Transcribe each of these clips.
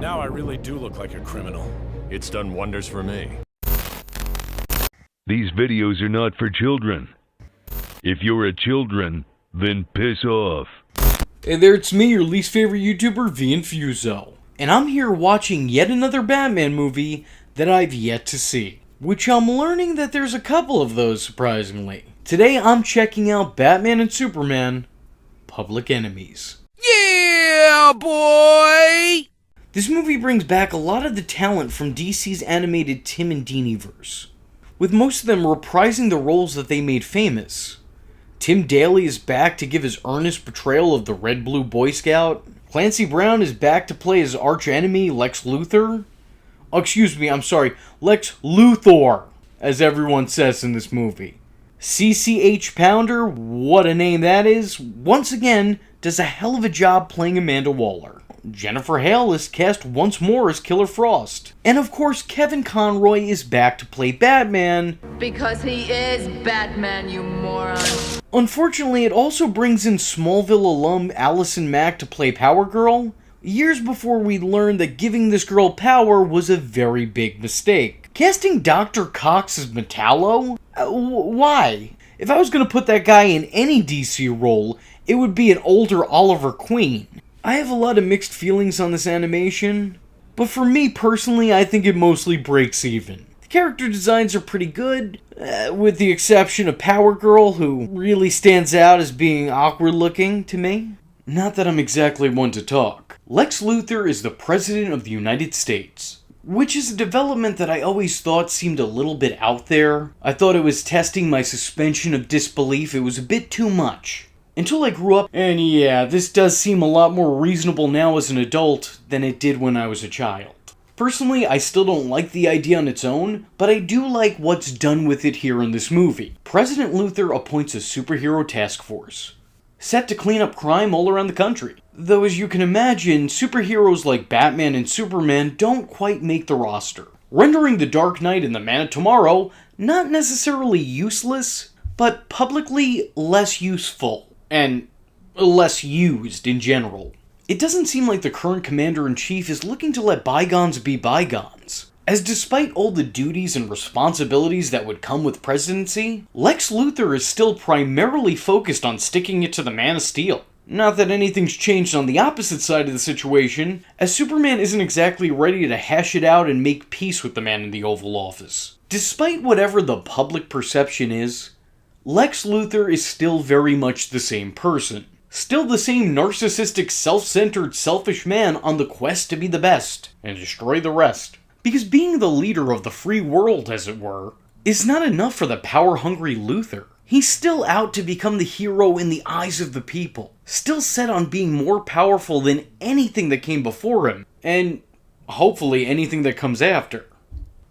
Now I really do look like a criminal. It's done wonders for me. These videos are not for children. If you're a children, then piss off. Hey there, it's me, your least favorite YouTuber, Infuso. And I'm here watching yet another Batman movie that I've yet to see. Which I'm learning that there's a couple of those, surprisingly. Today I'm checking out Batman and Superman, Public Enemies. Yeah, boy! This movie brings back a lot of the talent from DC's animated Tim and Deanie-verse, with most of them reprising the roles that they made famous. Tim Daly is back to give his earnest portrayal of the Red Blue Boy Scout. Clancy Brown is back to play his arch-enemy, Lex Luthor. Oh, excuse me, I'm sorry, Lex Luthor, as everyone says in this movie. CCH Pounder, what a name that is, once again does a hell of a job playing Amanda Waller. Jennifer Hale is cast once more as Killer Frost. And of course, Kevin Conroy is back to play Batman. Because he is Batman, you moron. Unfortunately, it also brings in Smallville alum Allison Mack to play Power Girl, years before we learned that giving this girl power was a very big mistake. Casting Dr. Cox as Metallo? Why? If I was going to put that guy in any DC role, it would be an older Oliver Queen. I have a lot of mixed feelings on this animation, but for me personally, I think it mostly breaks even. The character designs are pretty good, with the exception of Power Girl, who really stands out as being awkward looking to me. Not that I'm exactly one to talk. Lex Luthor is the President of the United States, which is a development that I always thought seemed a little bit out there. I thought it was testing my suspension of disbelief. It was a bit too much. Until I grew up, and yeah, this does seem a lot more reasonable now as an adult than it did when I was a child. Personally, I still don't like the idea on its own, but I do like what's done with it here in this movie. President Luthor appoints a superhero task force, set to clean up crime all around the country. Though as you can imagine, superheroes like Batman and Superman don't quite make the roster, rendering the Dark Knight and the Man of Tomorrow not necessarily useless, but publicly less useful. And less used in general. It doesn't seem like the current Commander-in-Chief is looking to let bygones be bygones, as despite all the duties and responsibilities that would come with presidency, Lex Luthor is still primarily focused on sticking it to the Man of Steel. Not that anything's changed on the opposite side of the situation, as Superman isn't exactly ready to hash it out and make peace with the man in the Oval Office. Despite whatever the public perception is, Lex Luthor is still very much the same person. Still the same narcissistic, self-centered, selfish man on the quest to be the best, and destroy the rest. Because being the leader of the free world, as it were, is not enough for the power-hungry Luthor. He's still out to become the hero in the eyes of the people, still set on being more powerful than anything that came before him, and hopefully anything that comes after.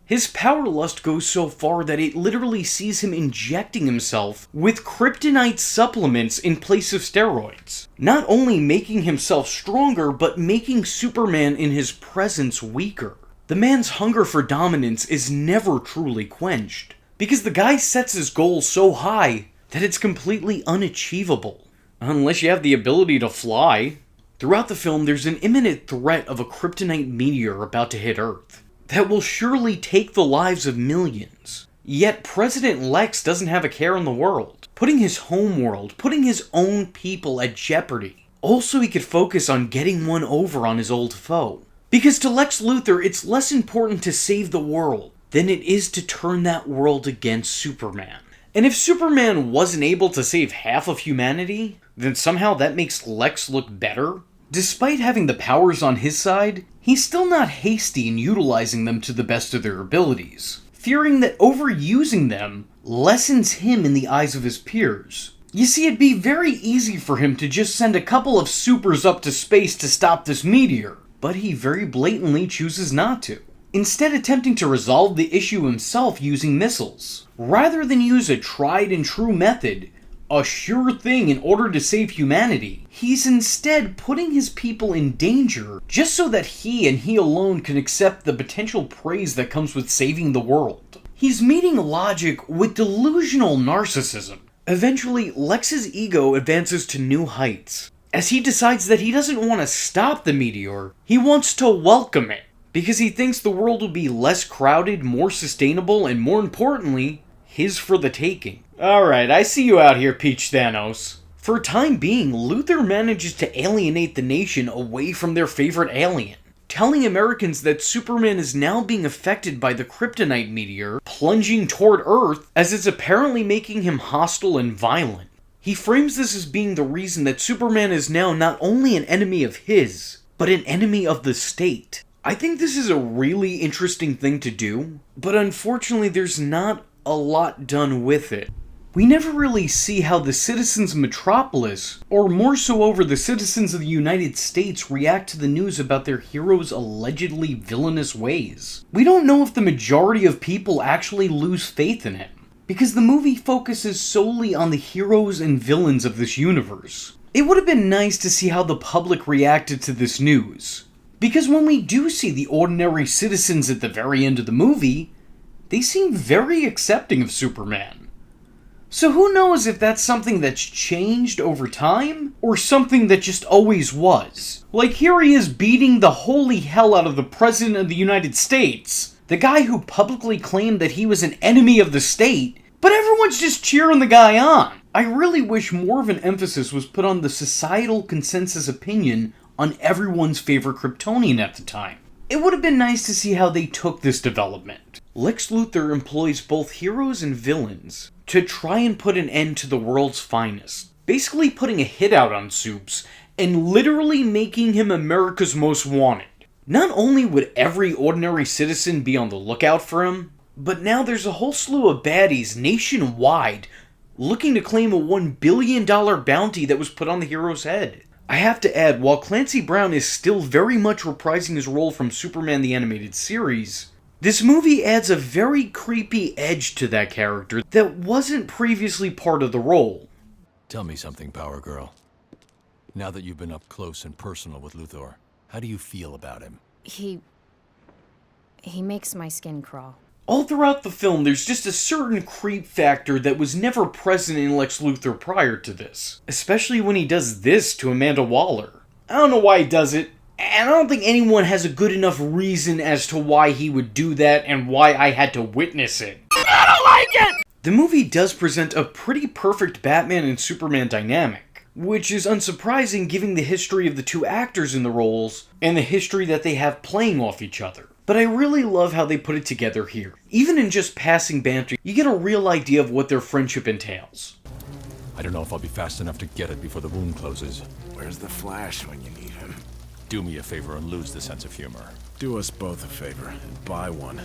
His power lust goes so far that it literally sees him injecting himself with kryptonite supplements in place of steroids. Not only making himself stronger, but making Superman in his presence weaker. The man's hunger for dominance is never truly quenched, because the guy sets his goals so high that it's completely unachievable. Unless you have the ability to fly. Throughout the film, there's an imminent threat of a kryptonite meteor about to hit Earth that will surely take the lives of millions. Yet President Lex doesn't have a care in the world, putting his home world, putting his own people at jeopardy. Also, he could focus on getting one over on his old foe. Because to Lex Luthor, it's less important to save the world than it is to turn that world against Superman. And if Superman wasn't able to save half of humanity, then somehow that makes Lex look better? Despite having the powers on his side, he's still not hasty in utilizing them to the best of their abilities, fearing that overusing them lessens him in the eyes of his peers. You see, it'd be very easy for him to just send a couple of supers up to space to stop this meteor, but he very blatantly chooses not to, instead attempting to resolve the issue himself using missiles. Rather than use a tried and true method, a sure thing in order to save humanity, he's instead putting his people in danger just so that he and he alone can accept the potential praise that comes with saving the world. He's meeting logic with delusional narcissism. Eventually, Lex's ego advances to new heights, as he decides that he doesn't want to stop the meteor, he wants to welcome it, because he thinks the world will be less crowded, more sustainable, and more importantly, his for the taking. Alright, I see you out here, Peach Thanos. For a time being, Luthor manages to alienate the nation away from their favorite alien, telling Americans that Superman is now being affected by the kryptonite meteor plunging toward Earth, as it's apparently making him hostile and violent. He frames this as being the reason that Superman is now not only an enemy of his, but an enemy of the state. I think this is a really interesting thing to do, but unfortunately there's not a lot done with it. We never really see how the citizens of Metropolis, or more so over the citizens of the United States, react to the news about their hero's allegedly villainous ways. We don't know if the majority of people actually lose faith in him, because the movie focuses solely on the heroes and villains of this universe. It would have been nice to see how the public reacted to this news, because when we do see the ordinary citizens at the very end of the movie, they seem very accepting of Superman. So who knows if that's something that's changed over time, or something that just always was. Like, here he is beating the holy hell out of the President of the United States, the guy who publicly claimed that he was an enemy of the state, but everyone's just cheering the guy on. I really wish more of an emphasis was put on the societal consensus opinion on everyone's favorite Kryptonian at the time. It would have been nice to see how they took this development. Lex Luthor employs both heroes and villains to try and put an end to the world's finest, basically putting a hit out on Supes and literally making him America's most wanted. Not only would every ordinary citizen be on the lookout for him, but now there's a whole slew of baddies nationwide looking to claim a $1 billion bounty that was put on the hero's head. I have to add, while Clancy Brown is still very much reprising his role from Superman the Animated Series, this movie adds a very creepy edge to that character that wasn't previously part of the role. Tell me something, Power Girl. Now that you've been up close and personal with Luthor, how do you feel about him? He makes my skin crawl. All throughout the film, there's just a certain creep factor that was never present in Lex Luthor prior to this. Especially when he does this to Amanda Waller. I don't know why he does it, and I don't think anyone has a good enough reason as to why he would do that and why I had to witness it. I don't like it! The movie does present a pretty perfect Batman and Superman dynamic, which is unsurprising given the history of the two actors in the roles and the history that they have playing off each other. But I really love how they put it together here. Even in just passing banter, you get a real idea of what their friendship entails. I don't know if I'll be fast enough to get it before the wound closes. Where's the Flash when you need him? Do me a favor and lose the sense of humor. Do us both a favor and buy one.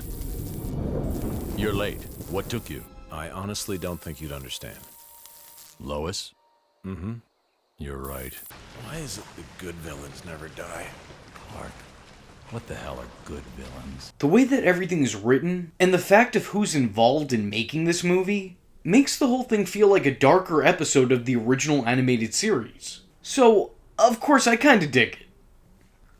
You're late. What took you? I honestly don't think you'd understand. Lois? Mm-hmm. You're right. Why is it the good villains never die? Clark, what the hell are good villains? The way that everything is written, and the fact of who's involved in making this movie, makes the whole thing feel like a darker episode of the original animated series. So, of course, I kinda dig it.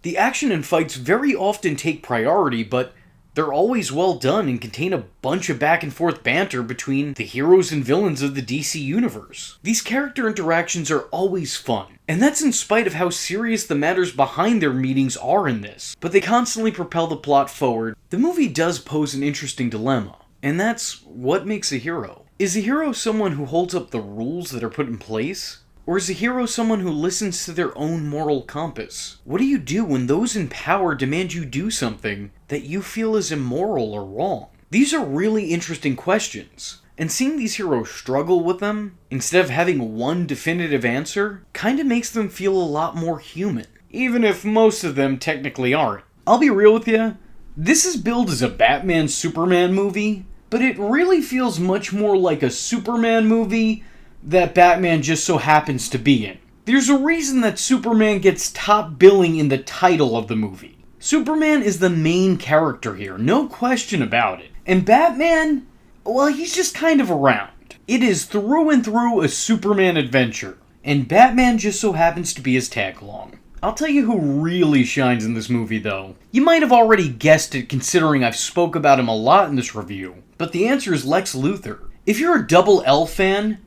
The action and fights very often take priority, but they're always well done and contain a bunch of back and forth banter between the heroes and villains of the DC universe. These character interactions are always fun, and that's in spite of how serious the matters behind their meetings are in this, but they constantly propel the plot forward. The movie does pose an interesting dilemma, and that's what makes a hero. Is a hero someone who holds up the rules that are put in place? Or is a hero someone who listens to their own moral compass? What do you do when those in power demand you do something that you feel is immoral or wrong? These are really interesting questions, and seeing these heroes struggle with them, instead of having one definitive answer, kinda makes them feel a lot more human, even if most of them technically aren't. I'll be real with you, this is billed as a Batman-Superman movie, but it really feels much more like a Superman movie that Batman just so happens to be in. There's a reason that Superman gets top billing in the title of the movie. Superman is the main character here, no question about it. And Batman, well, he's just kind of around. It is through and through a Superman adventure, and Batman just so happens to be his tag-along. I'll tell you who really shines in this movie, though. You might have already guessed it considering I've spoke about him a lot in this review, but the answer is Lex Luthor. If you're a Double L fan,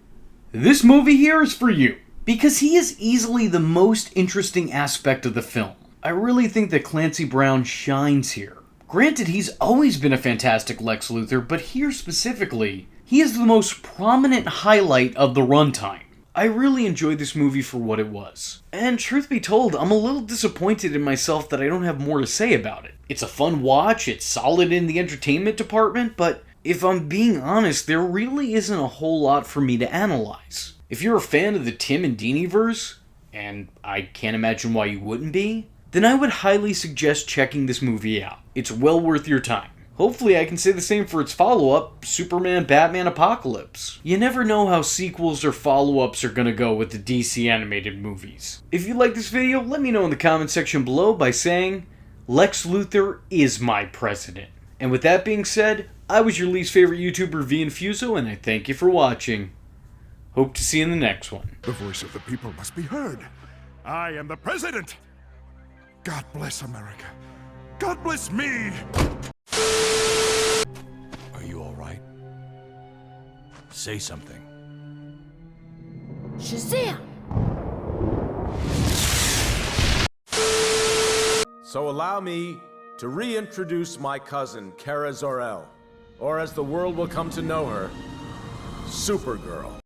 this movie here is for you. because he is easily the most interesting aspect of the film. I really think that Clancy Brown shines here. Granted, he's always been a fantastic Lex Luthor, but here specifically, he is the most prominent highlight of the runtime. I really enjoyed this movie for what it was. And truth be told, I'm a little disappointed in myself that I don't have more to say about it. It's a fun watch, it's solid in the entertainment department, but if I'm being honest, there really isn't a whole lot for me to analyze. If you're a fan of the Tim and Deanie-verse, and I can't imagine why you wouldn't be, then I would highly suggest checking this movie out. It's well worth your time. Hopefully I can say the same for its follow-up, Superman Batman Apocalypse. You never know how sequels or follow-ups are gonna go with the DC animated movies. If you like this video, let me know in the comment section below by saying, Lex Luthor is my president. And with that being said, I was your least favorite YouTuber, Infuso, and I thank you for watching. Hope to see you in the next one. The voice of the people must be heard. I am the president. God bless America. God bless me. Are you all right? Say something. Shazam! So allow me to reintroduce my cousin, Kara Zor-El, or as the world will come to know her, Supergirl.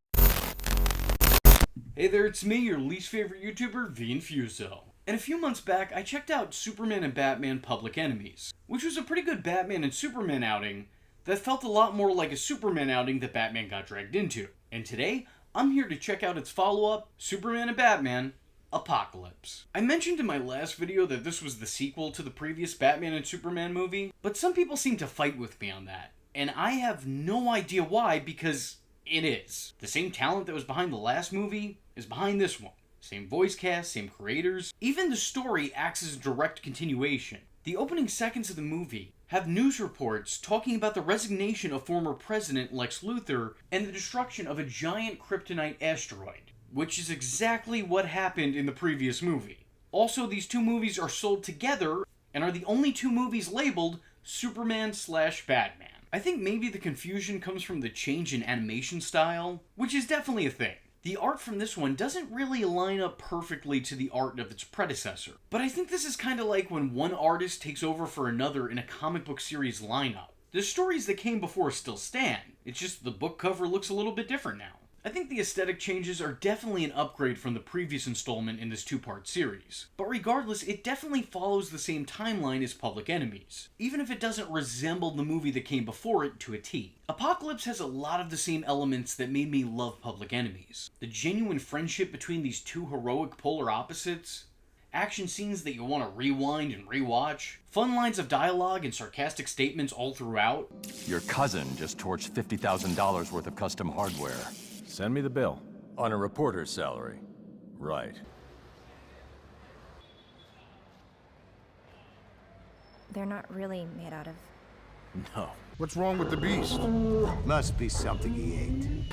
Hey there, it's me, your least favorite YouTuber, Infuso. And a few months back, I checked out Superman and Batman Public Enemies, which was a pretty good Batman and Superman outing that felt a lot more like a Superman outing that Batman got dragged into. And today, I'm here to check out its follow-up, Superman and Batman Apocalypse. I mentioned in my last video that this was the sequel to the previous Batman and Superman movie, but some people seem to fight with me on that. And I have no idea why, because it is. The same talent that was behind the last movie is behind this one. Same voice cast, same creators. Even the story acts as a direct continuation. The opening seconds of the movie have news reports talking about the resignation of former President Lex Luthor and the destruction of a giant kryptonite asteroid, which is exactly what happened in the previous movie. Also, these two movies are sold together and are the only two movies labeled Superman/Batman. I think maybe the confusion comes from the change in animation style, which is definitely a thing. The art from this one doesn't really line up perfectly to the art of its predecessor, but I think this is kind of like when one artist takes over for another in a comic book series lineup. The stories that came before still stand, it's just the book cover looks a little bit different now. I think the aesthetic changes are definitely an upgrade from the previous installment in this two-part series. But regardless, it definitely follows the same timeline as Public Enemies, even if it doesn't resemble the movie that came before it to a T. Apocalypse has a lot of the same elements that made me love Public Enemies. The genuine friendship between these two heroic polar opposites, action scenes that you want to rewind and rewatch, fun lines of dialogue and sarcastic statements all throughout. Your cousin just torched $50,000 worth of custom hardware. Send me the bill. On a reporter's salary. Right. They're not really made out of... No. What's wrong with the beast? Must be something he ate.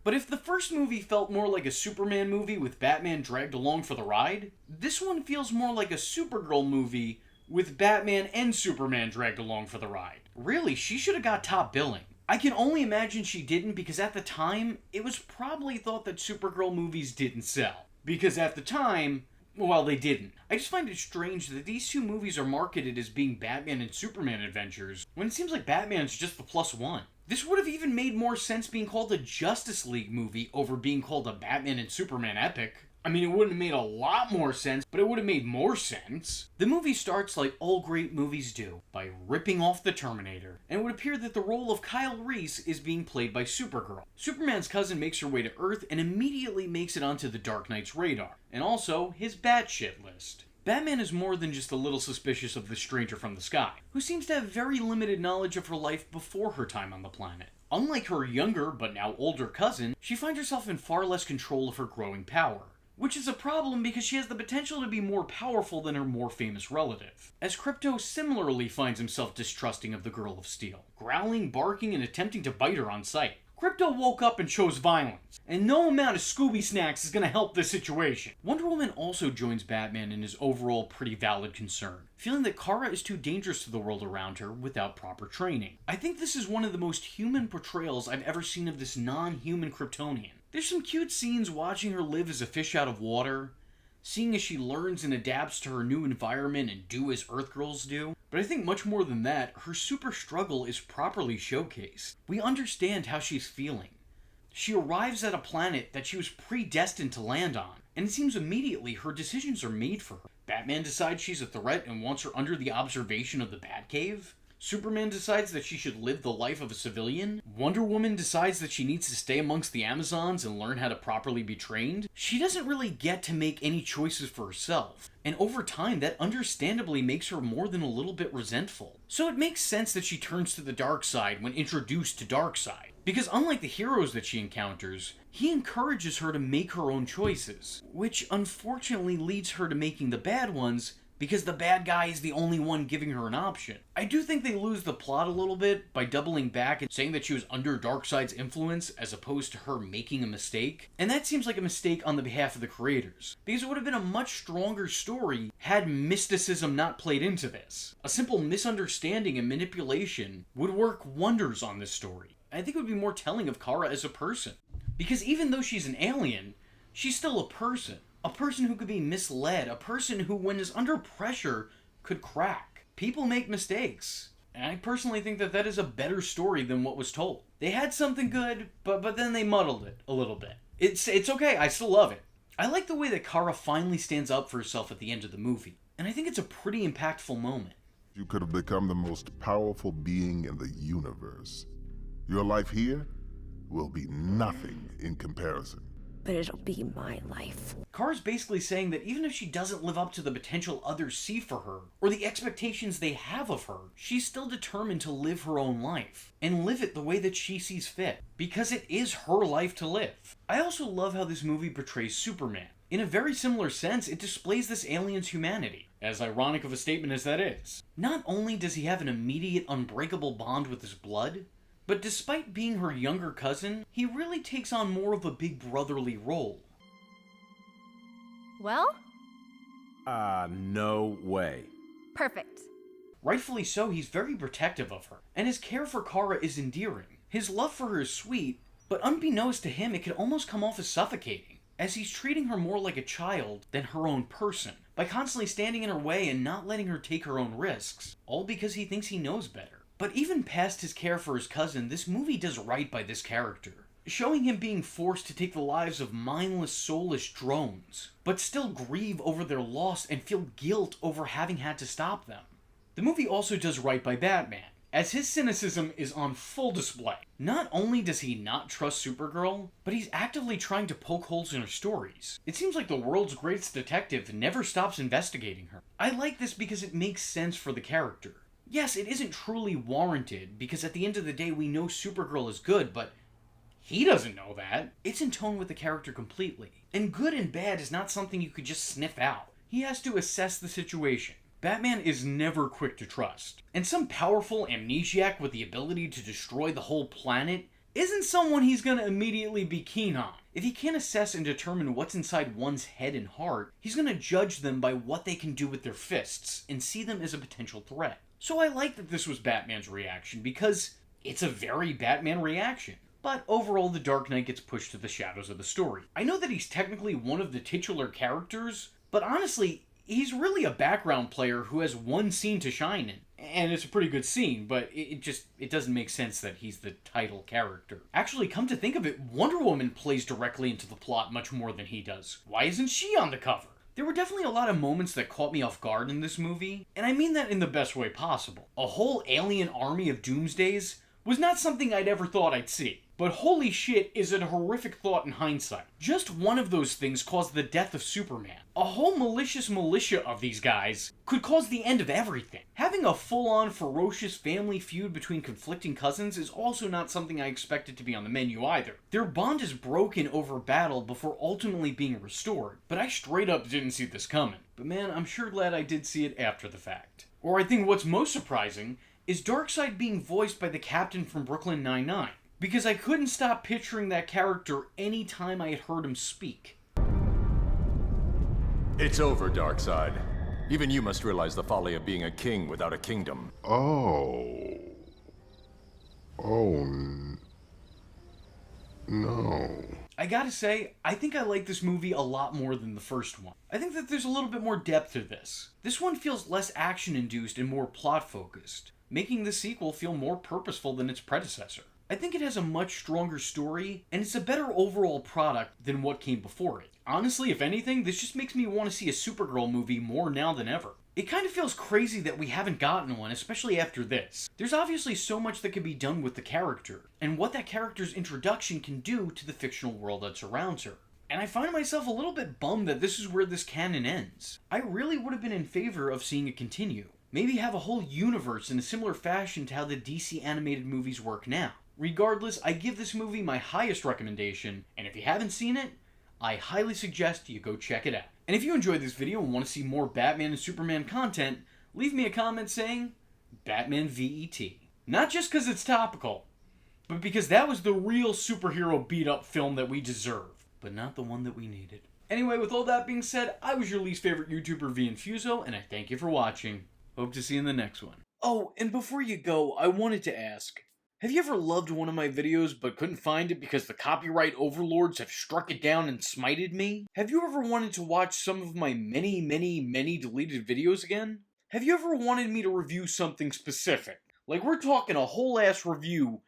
But if the first movie felt more like a Superman movie with Batman dragged along for the ride, this one feels more like a Supergirl movie with Batman and Superman dragged along for the ride. Really, she should have got top billing. I can only imagine she didn't because at the time, it was probably thought that Supergirl movies didn't sell. Because at the time, well, they didn't. I just find it strange that these two movies are marketed as being Batman and Superman adventures, when it seems like Batman's just the plus one. This would have even made more sense being called a Justice League movie over being called a Batman and Superman epic. I mean, it wouldn't have made a lot more sense, but it would have made more sense. The movie starts like all great movies do, by ripping off the Terminator, and it would appear that the role of Kyle Reese is being played by Supergirl. Superman's cousin makes her way to Earth and immediately makes it onto the Dark Knight's radar, and also his batshit list. Batman is more than just a little suspicious of the stranger from the sky, who seems to have very limited knowledge of her life before her time on the planet. Unlike her younger, but now older cousin, she finds herself in far less control of her growing power. Which is a problem because she has the potential to be more powerful than her more famous relative. As Krypto similarly finds himself distrusting of the Girl of Steel, growling, barking, and attempting to bite her on sight. Krypto woke up and chose violence, and no amount of Scooby snacks is going to help this situation. Wonder Woman also joins Batman in his overall pretty valid concern, feeling that Kara is too dangerous to the world around her without proper training. I think this is one of the most human portrayals I've ever seen of this non-human Kryptonian. There's some cute scenes watching her live as a fish out of water, seeing as she learns and adapts to her new environment and do as Earth girls do. But I think much more than that, her super struggle is properly showcased. We understand how she's feeling. She arrives at a planet that she was predestined to land on, and it seems immediately her decisions are made for her. Batman decides she's a threat and wants her under the observation of the Batcave. Superman decides that she should live the life of a civilian. Wonder Woman decides that she needs to stay amongst the Amazons and learn how to properly be trained. She doesn't really get to make any choices for herself, and over time that understandably makes her more than a little bit resentful. So it makes sense that she turns to the dark side when introduced to Darkseid, because unlike the heroes that she encounters, he encourages her to make her own choices, which unfortunately leads her to making the bad ones, because the bad guy is the only one giving her an option. I do think they lose the plot a little bit by doubling back and saying that she was under Darkseid's influence as opposed to her making a mistake. And that seems like a mistake on the behalf of the creators, because it would have been a much stronger story had mysticism not played into this. A simple misunderstanding and manipulation would work wonders on this story. I think it would be more telling of Kara as a person, because even though she's an alien, she's still a person. A person who could be misled, a person who, when is under pressure, could crack. People make mistakes, and I personally think that that is a better story than what was told. They had something good, but then they muddled it a little bit. It's okay, I still love it. I like the way that Kara finally stands up for herself at the end of the movie, and I think it's a pretty impactful moment. You could have become the most powerful being in the universe. Your life here will be nothing in comparison. But it'll be my life. Kara's basically saying that even if she doesn't live up to the potential others see for her, or the expectations they have of her, she's still determined to live her own life, and live it the way that she sees fit, because it is her life to live. I also love how this movie portrays Superman. In a very similar sense, it displays this alien's humanity, as ironic of a statement as that is. Not only does he have an immediate, unbreakable bond with his blood, but despite being her younger cousin, he really takes on more of a big brotherly role. Well? No way. Perfect. Rightfully so, he's very protective of her, and his care for Kara is endearing. His love for her is sweet, but unbeknownst to him, it can almost come off as suffocating, as he's treating her more like a child than her own person, by constantly standing in her way and not letting her take her own risks, all because he thinks he knows better. But even past his care for his cousin, this movie does right by this character, showing him being forced to take the lives of mindless, soulless drones, but still grieve over their loss and feel guilt over having had to stop them. The movie also does right by Batman, as his cynicism is on full display. Not only does he not trust Supergirl, but he's actively trying to poke holes in her stories. It seems like the world's greatest detective never stops investigating her. I like this because it makes sense for the character. Yes, it isn't truly warranted, because at the end of the day we know Supergirl is good, but he doesn't know that. It's in tone with the character completely. And good and bad is not something you could just sniff out. He has to assess the situation. Batman is never quick to trust. And some powerful amnesiac with the ability to destroy the whole planet isn't someone he's gonna immediately be keen on. If he can't assess and determine what's inside one's head and heart, he's gonna judge them by what they can do with their fists, and see them as a potential threat. So I like that this was Batman's reaction, because it's a very Batman reaction. But overall, the Dark Knight gets pushed to the shadows of the story. I know that he's technically one of the titular characters, but honestly, he's really a background player who has one scene to shine in. And it's a pretty good scene, but it doesn't make sense that he's the title character. Actually, come to think of it, Wonder Woman plays directly into the plot much more than he does. Why isn't she on the cover? There were definitely a lot of moments that caught me off guard in this movie, and I mean that in the best way possible. A whole alien army of Doomsdays was not something I'd ever thought I'd see. But holy shit, is it a horrific thought in hindsight. Just one of those things caused the death of Superman. A whole malicious militia of these guys could cause the end of everything. Having a full-on ferocious family feud between conflicting cousins is also not something I expected to be on the menu either. Their bond is broken over battle before ultimately being restored, but I straight up didn't see this coming. But man, I'm sure glad I did see it after the fact. Or I think what's most surprising is Darkseid being voiced by the captain from Brooklyn Nine-Nine, because I couldn't stop picturing that character any time I had heard him speak. It's over, Darkseid. Even you must realize the folly of being a king without a kingdom. No. I gotta say, I think I like this movie a lot more than the first one. I think that there's a little bit more depth to this. This one feels less action-induced and more plot-focused, making the sequel feel more purposeful than its predecessor. I think it has a much stronger story, and it's a better overall product than what came before it. Honestly, if anything, this just makes me want to see a Supergirl movie more now than ever. It kind of feels crazy that we haven't gotten one, especially after this. There's obviously so much that can be done with the character, and what that character's introduction can do to the fictional world that surrounds her. And I find myself a little bit bummed that this is where this canon ends. I really would have been in favor of seeing it continue. Maybe have a whole universe in a similar fashion to how the DC animated movies work now. Regardless, I give this movie my highest recommendation, and if you haven't seen it, I highly suggest you go check it out. And if you enjoyed this video and want to see more Batman and Superman content, leave me a comment saying, Batman VET. Not just because it's topical, but because that was the real superhero beat-up film that we deserve, but not the one that we needed. Anyway, with all that being said, I was your least favorite YouTuber, Infuso, and I thank you for watching. Hope to see you in the next one. Oh, and before you go, I wanted to ask, have you ever loved one of my videos but couldn't find it because the copyright overlords have struck it down and smited me? Have you ever wanted to watch some of my many deleted videos again? Have you ever wanted me to review something specific? Like, we're talking a whole ass review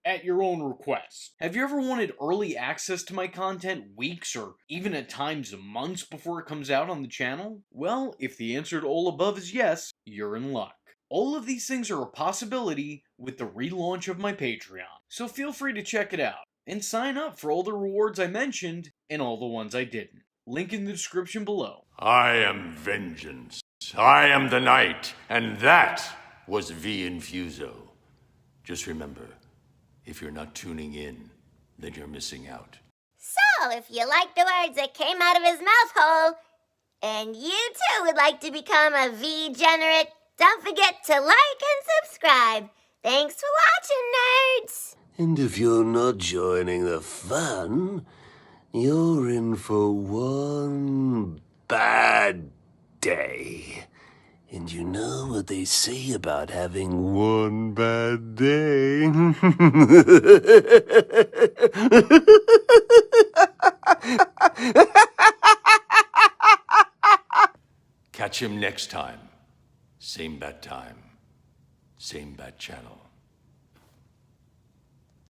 at your own request. Have you ever wanted early access to my content weeks or even at times months before it comes out on the channel? Well, if the answer to all above is yes, you're in luck. All of these things are a possibility with the relaunch of my Patreon, so feel free to check it out, and sign up for all the rewards I mentioned and all the ones I didn't. Link in the description below. I am vengeance. I am the night, and that was Infuso. Just remember, if you're not tuning in, then you're missing out. So, if you like the words that came out of his mouth hole, and you too would like to become a V-generate, don't forget to like and subscribe. Thanks for watching, nerds! And if you're not joining the fun, you're in for one bad day. And you know what they say about having one bad day? Catch him next time. Same bat time, same bat channel.